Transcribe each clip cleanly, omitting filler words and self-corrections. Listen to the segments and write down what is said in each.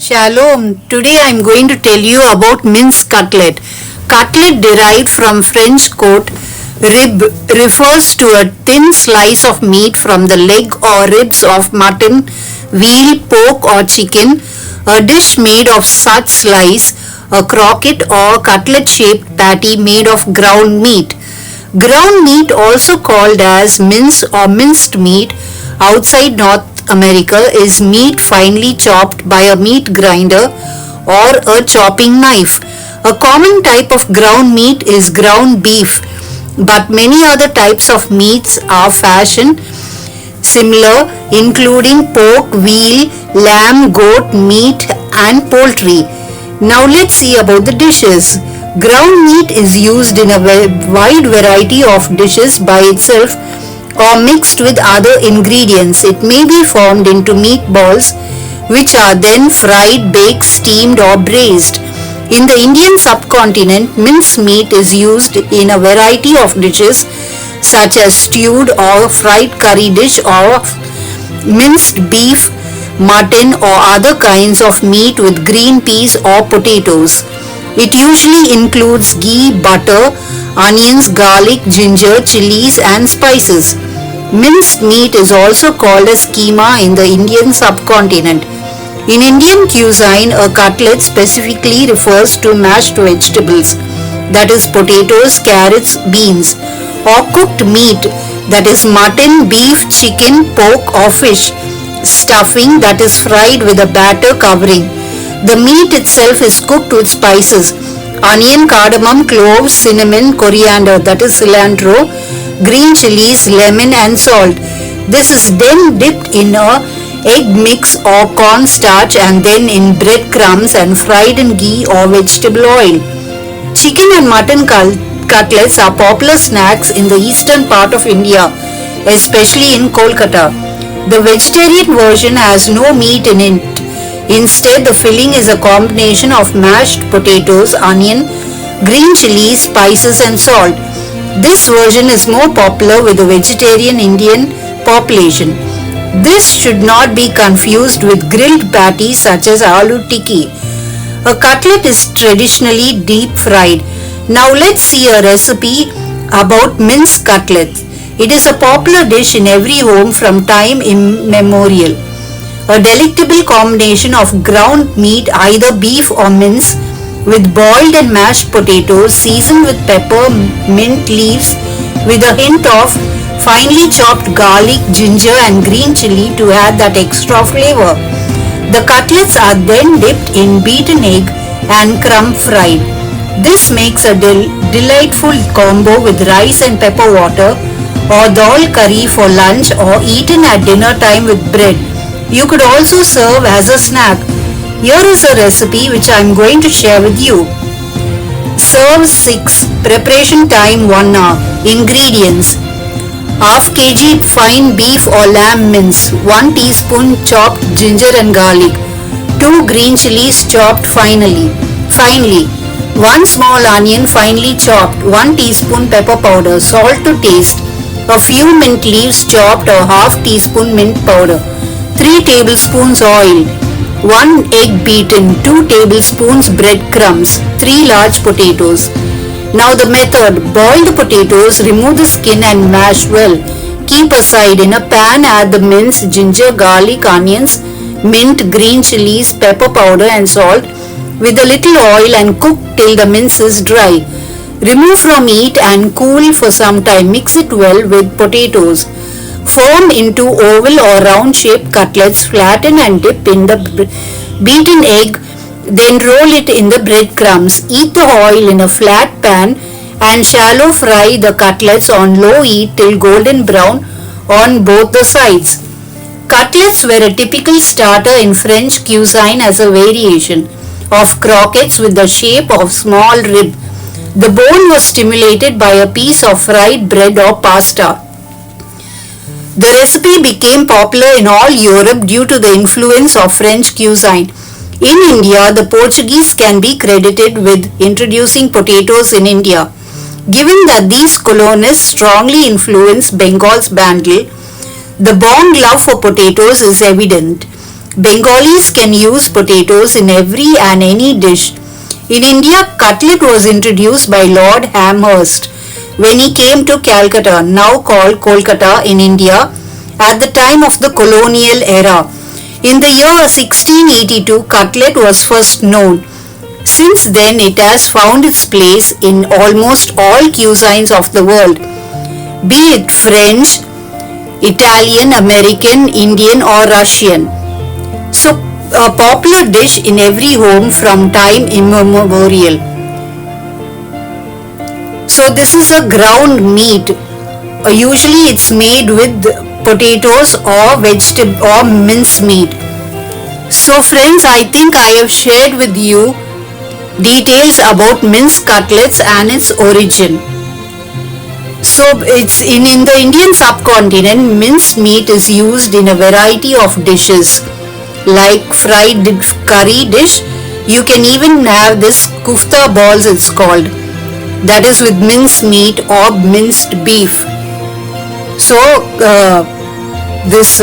Shalom. Today I am going to tell you about minced cutlet. Cutlet, derived from French quote rib, refers to a thin slice of meat from the leg or ribs of mutton, veal, pork or chicken. A dish made of such slice, a croquette or cutlet shaped patty made of ground meat. Ground meat, also called as mince or minced meat outside North America, is meat finely chopped by a meat grinder or a chopping knife. A common type of ground meat is ground beef, but many other types of meats are fashioned similar, including pork, veal, lamb, goat meat and poultry. Now let's see about the dishes. Ground meat is used in a wide variety of dishes by itself or mixed with other ingredients. It may be formed into meatballs, which are then fried, baked, steamed or braised. In the Indian subcontinent, minced meat is used in a variety of dishes such as stewed or fried curry dish or minced beef, mutton or other kinds of meat with green peas or potatoes. It usually includes ghee, butter, onions, garlic, ginger, chilies and spices. Minced meat is also called as keema in the Indian subcontinent. In Indian cuisine, a cutlet specifically refers to mashed vegetables, that is potatoes, carrots, beans, or cooked meat, that is mutton, beef, chicken, pork or fish, stuffing, that is fried with a batter covering. The meat itself is cooked with spices, onion, cardamom, cloves, cinnamon, coriander, that is cilantro, green chilies, lemon and salt. This is then dipped in a egg mix or cornstarch and then in breadcrumbs and fried in ghee or vegetable oil. Chicken and mutton cutlets are popular snacks in the eastern part of India, especially in Kolkata. The vegetarian version has no meat in it. Instead, the filling is a combination of mashed potatoes, onion, green chilies, spices and salt. This version is more popular with the vegetarian Indian population. This should not be confused with grilled patties such as aloo tikki. A cutlet is traditionally deep fried. Now let's see a recipe about minced cutlets. It is a popular dish in every home from time immemorial. A delectable combination of ground meat, either beef or mince, with boiled and mashed potatoes seasoned with pepper, mint leaves with a hint of finely chopped garlic, ginger and green chili to add that extra flavor. The cutlets are then dipped in beaten egg and crumb fried. This makes a delightful combo with rice and pepper water or dal curry for lunch or eaten at dinner time with bread. You could also serve as a snack. Here is a recipe which I am going to share with you. Serve 6. Preparation time 1 hour. Ingredients: half kg fine beef or lamb mince, 1 teaspoon chopped ginger and garlic, 2 green chilies chopped finely, 1 small onion finely chopped, 1 teaspoon pepper powder, salt to taste, a few mint leaves chopped or half teaspoon mint powder, 3 tablespoons oil, 1 egg beaten, 2 tablespoons breadcrumbs, 3 large potatoes. Now the method: boil the potatoes, remove the skin and mash well. Keep aside. In a pan, add the mince, ginger, garlic, onions, mint, green chilies, pepper powder and salt with a little oil and cook till the mince is dry. Remove from heat and cool for some time. Mix it well with potatoes. Form into oval or round shaped cutlets, flatten and dip in the beaten egg, then roll it in the breadcrumbs. Heat the oil in a flat pan and shallow fry the cutlets on low heat till golden brown on both the sides. Cutlets were a typical starter in French cuisine as a variation of croquettes with the shape of small rib. The bone was stimulated by a piece of fried bread or pasta. The recipe became popular in all Europe due to the influence of French cuisine. In India, the Portuguese can be credited with introducing potatoes in India. Given that these colonists strongly influenced Bengal's bantle, the bond love for potatoes is evident. Bengalis can use potatoes in every and any dish. In India, cutlet was introduced by Lord Amherst when he came to Calcutta, now called Kolkata in India, at the time of the colonial era. In the year 1682, cutlet was first known. Since then, it has found its place in almost all cuisines of the world, be it French, Italian, American, Indian, or Russian. So, a popular dish in every home from time immemorial. So, this is a ground meat. Usually, it's made with potatoes or vegetable or mince meat. So, friends, I think I have shared with you details about minced cutlets and its origin. So it's in the Indian subcontinent, minced meat is used in a variety of dishes like fried curry dish. You can even have this kufta balls, it's called, that is with minced meat or minced beef. So this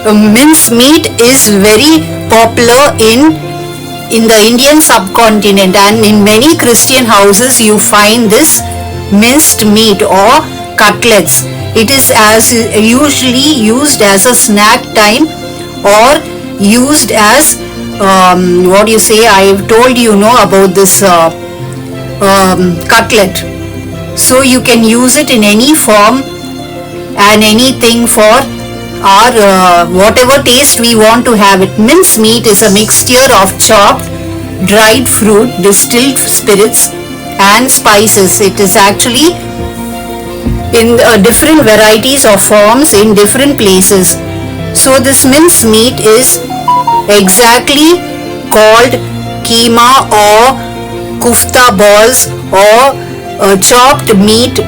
minced meat is very popular in the Indian subcontinent, and in many Christian houses you find this minced meat or cutlets. It is usually used as a snack time or used as I have told you about this cutlet. So you can use it in any form and anything for our whatever taste we want to have it. Minced meat is a mixture of chopped, dried fruit, distilled spirits and spices. It is actually in different varieties of forms in different places. So this minced meat is exactly called keema or kufta balls or chopped meat,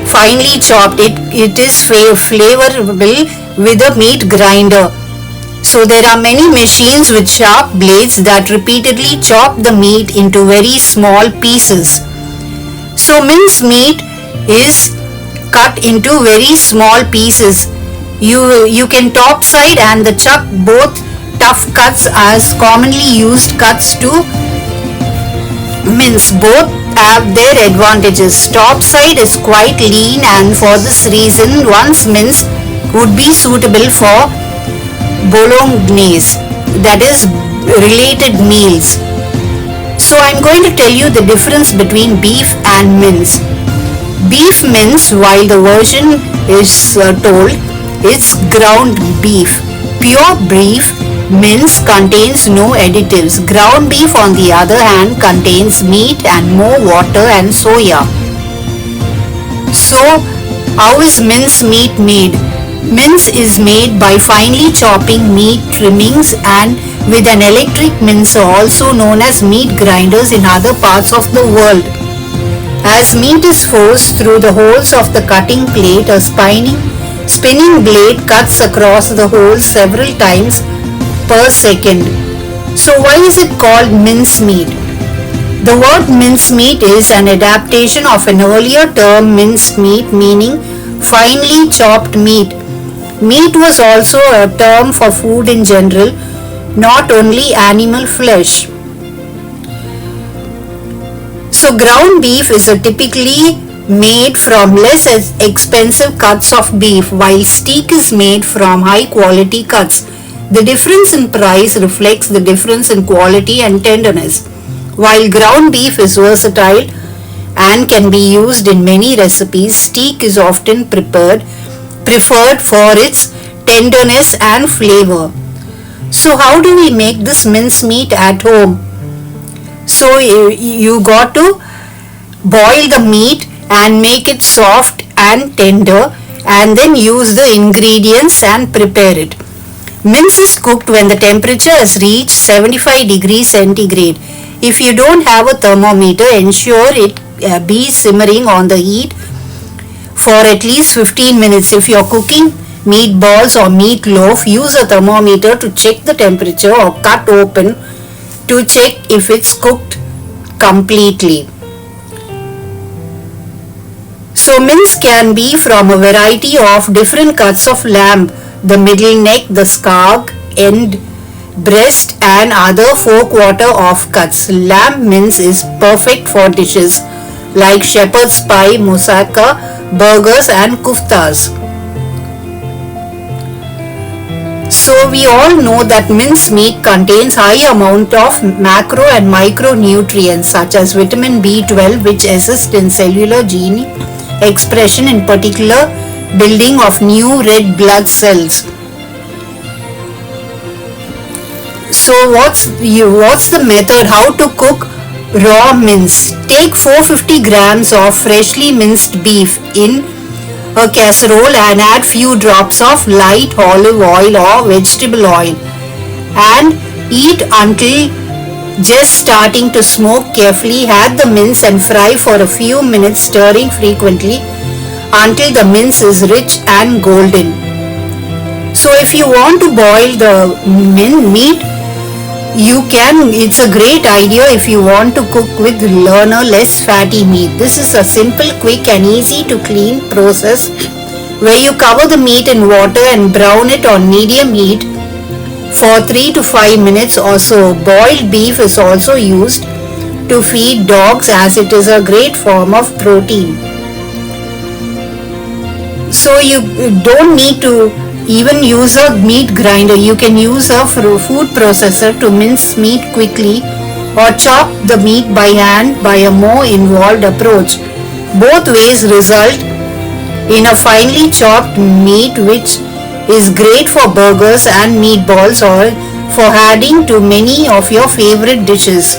finely chopped. It is flavorable with a meat grinder. So there are many machines with sharp blades that repeatedly chop the meat into very small pieces. So minced meat is cut into very small pieces. You can top side and the chuck both tough cuts as commonly used cuts to mince. Both have their advantages. Top side is quite lean, and for this reason one's mince would be suitable for bolognese, that is related meals. So I'm going to tell you the difference between beef and mince. Beef mince, while the version is told, is ground beef. Pure beef mince contains no additives. Ground beef, on the other hand, contains meat and more water and soya. So how is mince meat made? Mince is made by finely chopping meat trimmings and with an electric mincer, also known as meat grinders in other parts of the world. As meat is forced through the holes of the cutting plate, a spinning blade cuts across the holes several times per second. So why is it called mince meat? The word mince meat is an adaptation of an earlier term minced meat, meaning finely chopped meat. Meat was also a term for food in general, not only animal flesh. So ground beef is typically made from less expensive cuts of beef, while steak is made from high quality cuts. The difference in price reflects the difference in quality and tenderness. While ground beef is versatile and can be used in many recipes, steak is often preferred for its tenderness and flavor. So how do we make this mince meat at home? So you got to boil the meat and make it soft and tender, and then use the ingredients and prepare it. Mince is cooked when the temperature has reached 75 degrees centigrade. If you don't have a thermometer, ensure it be simmering on the heat for at least 15 minutes. If you are cooking meatballs or meatloaf, use a thermometer to check the temperature or cut open to check if it's cooked completely. So mince can be from a variety of different cuts of lamb. the middle neck, the scark, end, breast and other forequarter of cuts. Lamb mince is perfect for dishes like shepherd's pie, moussaka, burgers and kuftas. So we all know that minced meat contains high amount of macro and micronutrients such as vitamin B12 which assist in cellular gene expression, in particular building of new red blood cells. So what's the method how to cook raw mince? Take 450 grams of freshly minced beef in a casserole and add few drops of light olive oil or vegetable oil and heat until just starting to smoke. Carefully add the mince and fry for a few minutes, stirring frequently until the mince is rich and golden. So if you want to boil the meat, you can. It's a great idea if you want to cook with leaner, less fatty meat. This is a simple, quick and easy to clean process where you cover the meat in water and brown it on medium heat for 3 to 5 minutes or so. Boiled beef is also used to feed dogs as it is a great form of protein. So you don't need to even use a meat grinder. You can use a food processor to mince meat quickly or chop the meat by hand by a more involved approach. Both ways result in a finely chopped meat which is great for burgers and meatballs or for adding to many of your favorite dishes.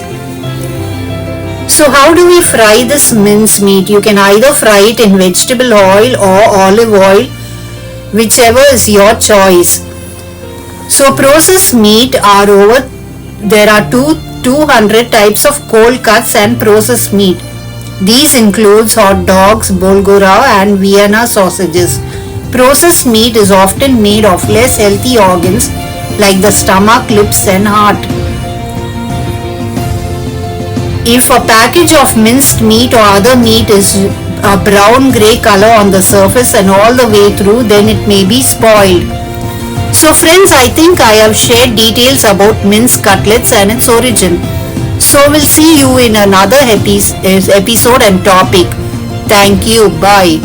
So how do we fry this mince meat? You can either fry it in vegetable oil or olive oil, whichever is your choice. So processed meat are over. There are 200 types of cold cuts and processed meat. These includes hot dogs, bulgura and Vienna sausages. Processed meat is often made of less healthy organs like the stomach, lips and heart. If a package of minced meat or other meat is a brown grey color on the surface and all the way through, then it may be spoiled. So friends, I think I have shared details about minced cutlets and its origin. So we'll see you in another episode and topic. Thank you. Bye.